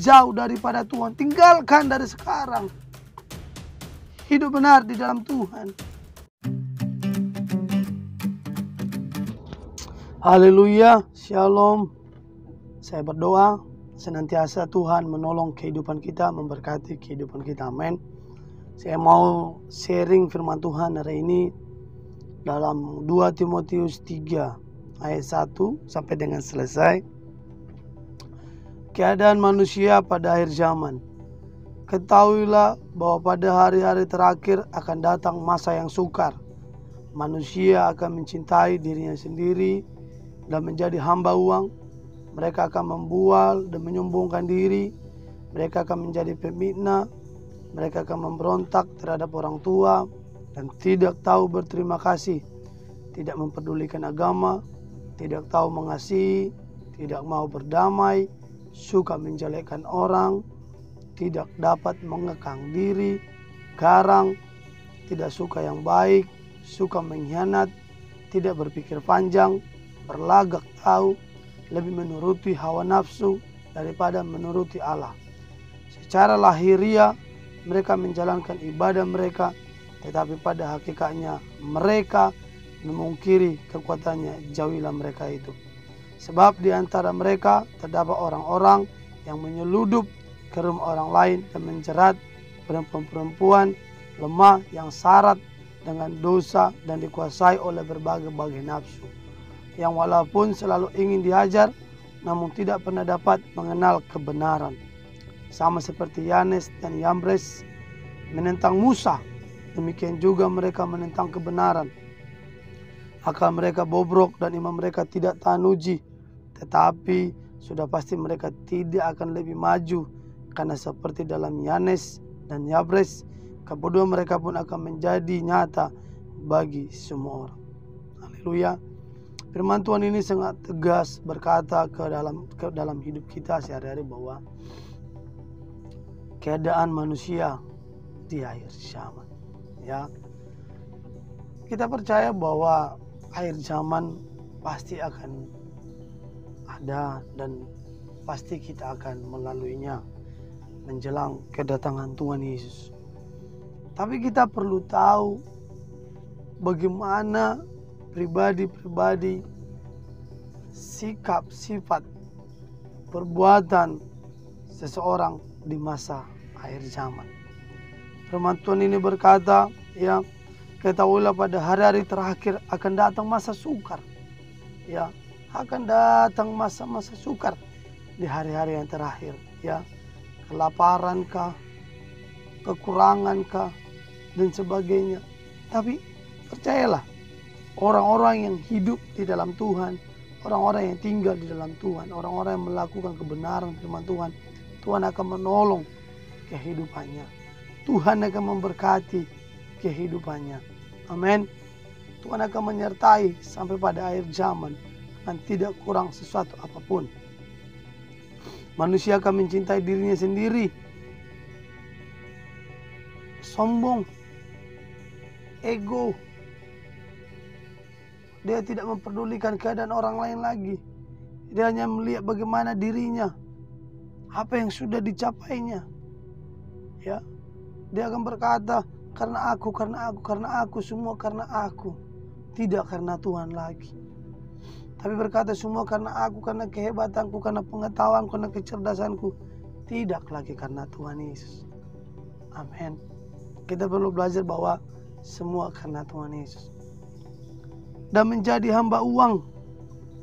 jauh daripada Tuhan, tinggalkan dari sekarang. Hidup benar di dalam Tuhan. Haleluya, shalom. Saya berdoa senantiasa Tuhan menolong kehidupan kita, memberkati kehidupan kita. Amin. Saya mau sharing firman Tuhan hari ini dalam 2 Timotius 3 ayat 1 sampai dengan selesai. Keadaan manusia pada akhir zaman. Ketahuilah bahwa pada hari-hari terakhir akan datang masa yang sukar. Manusia akan mencintai dirinya sendiri dan menjadi hamba uang. Mereka akan membual dan menyombongkan diri. Mereka akan menjadi pemikna. Mereka akan memberontak terhadap orang tua dan tidak tahu berterima kasih, tidak mempedulikan agama, tidak tahu mengasihi, tidak mau berdamai, suka menjelekkan orang, tidak dapat mengekang diri, garang, tidak suka yang baik, suka mengkhianat, tidak berpikir panjang, berlagak tahu, lebih menuruti hawa nafsu daripada menuruti Allah. Secara lahiriah mereka menjalankan ibadah mereka, tetapi pada hakikatnya mereka memungkiri kekuatannya. Jauhilah mereka itu. Sebab di antara mereka terdapat orang-orang yang menyeludup ke rumah orang lain dan menjerat perempuan-perempuan lemah yang syarat dengan dosa dan dikuasai oleh berbagai-bagai nafsu, yang walaupun selalu ingin diajar, namun tidak pernah dapat mengenal kebenaran. Sama seperti Yanes dan Yambres menentang Musa, demikian juga mereka menentang kebenaran. Akal mereka bobrok dan iman mereka tidak tahan uji, tetapi sudah pasti mereka tidak akan lebih maju, karena seperti dalam Yanes dan Yambres, kebodohan mereka pun akan menjadi nyata bagi semua orang. Haleluya. Firman Tuhan ini sangat tegas berkata ke dalam hidup kita sehari-hari bahwa keadaan manusia di akhir zaman. Ya, kita percaya bahwa akhir zaman pasti akan ada dan pasti kita akan melaluinya menjelang kedatangan Tuhan Yesus. Tapi kita perlu tahu bagaimana pribadi-pribadi, sikap, sifat, perbuatan seseorang di masa akhir zaman. Firman Tuhan ini berkata, ya, ketahuilah pada hari-hari terakhir akan datang masa sukar. Ya, akan datang masa-masa sukar di hari-hari yang terakhir. Ya, kelaparan kah, kekurangan kah, dan sebagainya. Tapi percayalah, orang-orang yang hidup di dalam Tuhan, orang-orang yang tinggal di dalam Tuhan, orang-orang yang melakukan kebenaran firman Tuhan, Tuhan akan menolong kehidupannya. Tuhan akan memberkati kehidupannya. Amin. Tuhan akan menyertai sampai pada akhir zaman dan tidak kurang sesuatu apapun. Manusia akan mencintai dirinya sendiri, sombong, ego. Dia tidak memperdulikan keadaan orang lain lagi. Dia hanya melihat bagaimana dirinya, apa yang sudah dicapainya. Ya, dia akan berkata, karena aku, semua karena aku. Tidak karena Tuhan lagi. Tapi berkata semua karena aku, karena kehebatanku, karena pengetahuanku, karena kecerdasanku. Tidak lagi karena Tuhan Yesus. Amin. Kita perlu belajar bahwa semua karena Tuhan Yesus. Dan menjadi hamba uang.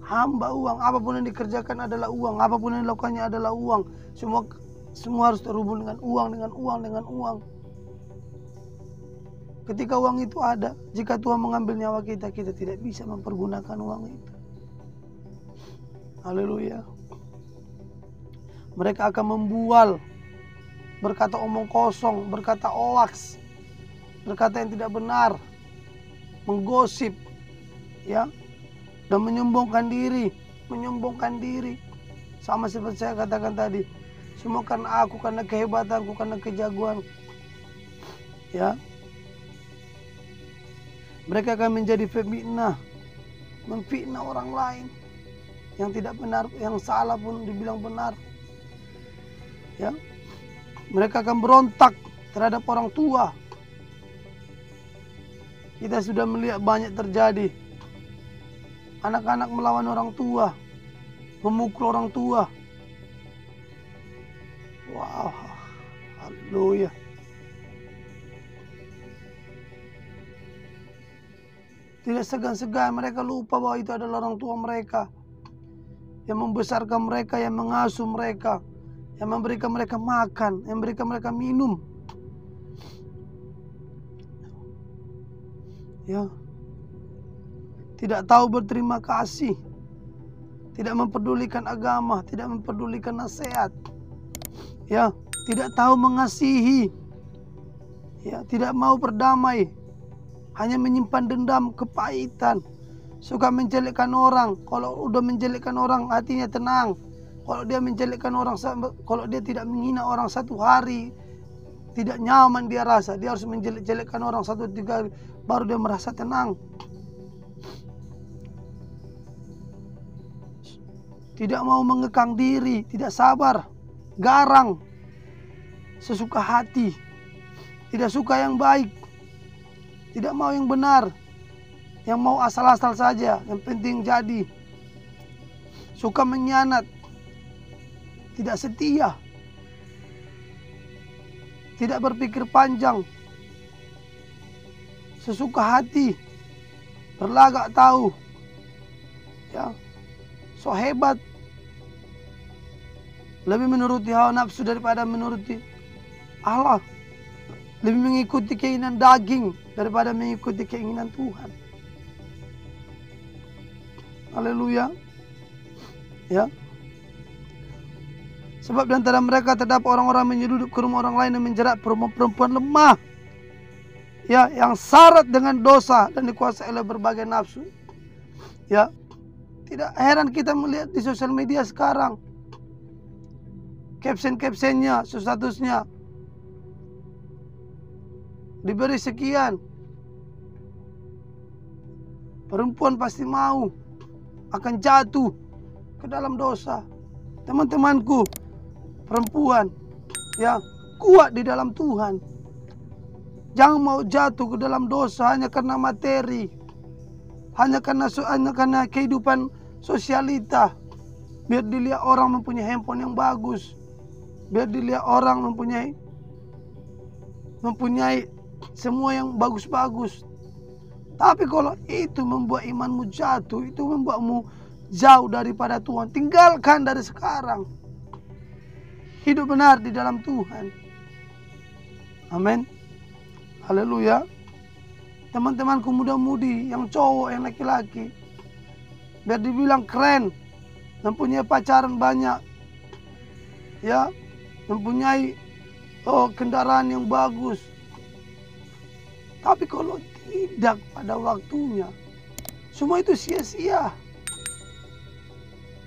Hamba uang, apapun yang dikerjakan adalah uang, apapun yang dilakukannya adalah uang. Semua harus terhubung dengan uang. Ketika uang itu ada, jika Tuhan mengambil nyawa kita, kita tidak bisa mempergunakan uang itu. Haleluya. Mereka akan membual, berkata omong kosong, berkata hoaks, berkata yang tidak benar, menggosip, ya, dan menyombongkan diri. Sama seperti saya katakan tadi, semua karena aku, karena kehebatanku, karena kejagoanku. Ya, mereka akan menjadi pemfitnah, memfitnah orang lain yang tidak benar, yang salah pun dibilang benar. Ya, mereka akan berontak terhadap orang tua. Kita sudah melihat banyak terjadi. Anak-anak melawan orang tua, memukul orang tua. Wow, haleluya. Tidak segan-segan mereka lupa bahwa itu adalah orang tua mereka, yang membesarkan mereka, yang mengasuh mereka, yang memberikan mereka makan, yang memberikan mereka minum. Ya, tidak tahu berterima kasih, tidak mempedulikan agama, tidak mempedulikan nasihat. Ya, tidak tahu mengasihi. Ya, tidak mau berdamai, hanya menyimpan dendam, kepahitan, suka menjelekkan orang. Kalau udah menjelekkan orang, hatinya tenang. Kalau dia menjelekkan orang, kalau dia tidak menghina orang satu hari, tidak nyaman dia rasa. Dia harus menjelek-jelekkan orang 1-3 kali, baru dia merasa tenang. Tidak mau mengekang diri, tidak sabar, garang, sesuka hati, tidak suka yang baik, tidak mau yang benar, yang mau asal-asal saja, yang penting jadi. Suka mengkhianat, tidak setia, tidak berpikir panjang, sesuka hati, berlagak tahu, ya, so hebat, lebih menuruti hawa nafsu daripada menuruti Allah, lebih mengikuti keinginan daging daripada mengikuti keinginan Tuhan. Haleluya. Ya. Sebab di antara mereka terdapat orang-orang menyelundup ke rumah orang lain dan menjerat perempuan lemah, ya, yang syarat dengan dosa dan dikuasai oleh berbagai nafsu. Ya, tidak heran kita melihat di sosial media sekarang, caption-captionnya, statusnya diberi sekian, perempuan pasti mau akan jatuh ke dalam dosa. Teman-temanku, perempuan, ya, kuat di dalam Tuhan. Jangan mau jatuh ke dalam dosa hanya karena materi, hanya karena kehidupan sosialita. Biar dilihat orang mempunyai handphone yang bagus, biar dilihat orang mempunyai semua yang bagus-bagus. Tapi kalau itu membuat imanmu jatuh, itu membuatmu jauh daripada Tuhan, tinggalkan dari sekarang. Hidup benar di dalam Tuhan. Amin. Haleluya. Teman-temanku muda-mudi, yang cowok, yang laki-laki, biar dibilang keren, mempunyai pacaran banyak, ya, mempunyai kendaraan yang bagus. Tapi kalau tidak pada waktunya, semua itu sia-sia.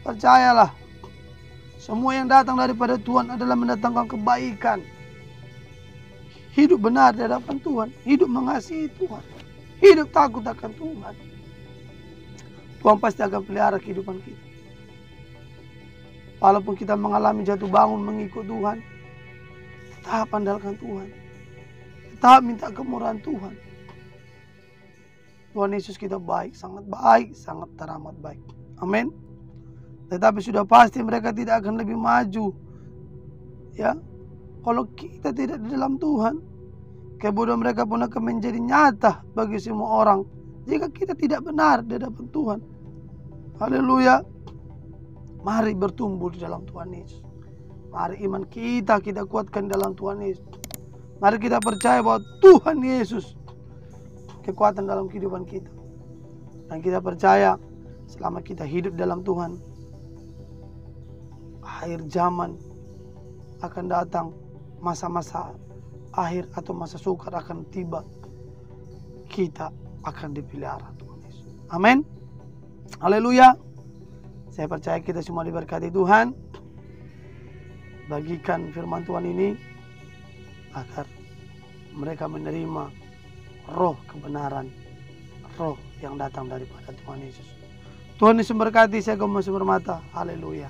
Percayalah, semua yang datang daripada Tuhan adalah mendatangkan kebaikan. Hidup benar di hadapan Tuhan, hidup mengasihi Tuhan, hidup takut akan Tuhan. Tuhan pasti akan pelihara kehidupan kita. Walaupun kita mengalami jatuh bangun mengikut Tuhan, tetap andalkan Tuhan, tetap minta kemurahan Tuhan. Tuhan Yesus kita baik, sangat teramat baik. Amin. Tetapi sudah pasti mereka tidak akan lebih maju, ya, kalau kita tidak di dalam Tuhan. Kebodohan mereka pun akan menjadi nyata bagi semua orang jika kita tidak benar di hadapan Tuhan. Haleluya. Mari bertumbuh di dalam Tuhan Yesus. Mari iman kita kuatkan dalam Tuhan Yesus. Mari kita percaya bahwa Tuhan Yesus kekuatan dalam kehidupan kita. Dan kita percaya selama kita hidup dalam Tuhan, akhir zaman akan datang, masa-masa akhir atau masa sukar akan tiba. Kita akan dipelihara Tuhan Yesus. Amin. Haleluya. Saya percaya kita semua diberkati Tuhan. Bagikan firman Tuhan ini agar mereka menerima roh kebenaran, roh yang datang daripada Tuhan Yesus. Tuhan Yesus memberkati. Saya Gembala Sumber Mata. Haleluya.